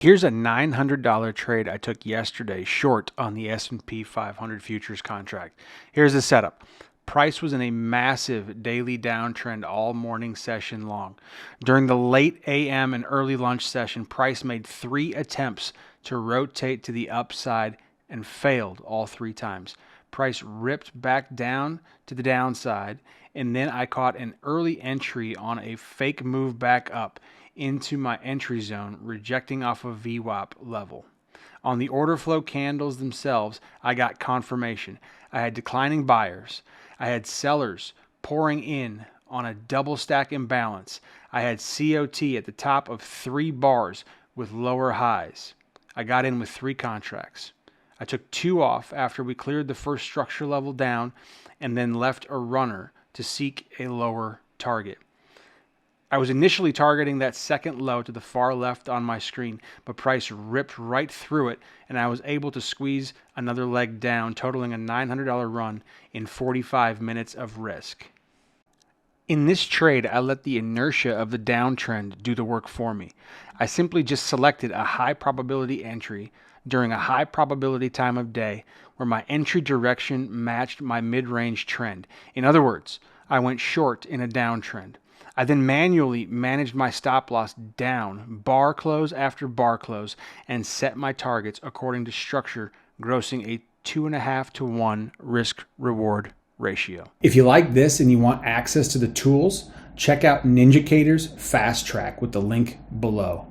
Here's a $900 trade I took yesterday short on the S&P 500 futures contract. Here's the setup. Price was in a massive daily downtrend all morning session long. During the late AM and early lunch session, price made 3 attempts to rotate to the upside and failed all 3 times. Price ripped back down to the downside, and then I caught an early entry on a fake move back up into my entry zone, rejecting off of VWAP level. On the order flow candles themselves, I got confirmation. I had declining buyers. I had sellers pouring in on a double stack imbalance. I had COT at the top of 3 bars with lower highs. I got in with 3 contracts. I took 2 off after we cleared the first structure level down and then left a runner to seek a lower target. I was initially targeting that second low to the far left on my screen, but price ripped right through it, and I was able to squeeze another leg down, totaling a $900 run in 45 minutes of risk. In this trade, I let the inertia of the downtrend do the work for me. I simply just selected a high probability entry during a high probability time of day where my entry direction matched my mid-range trend. In other words, I went short in a downtrend. I then manually managed my stop loss down, bar close after bar close, and set my targets according to structure, grossing a 2.5 to 1 risk-reward ratio. If you like this and you want access to the tools, check out Ninjacators Fast Track with the link below.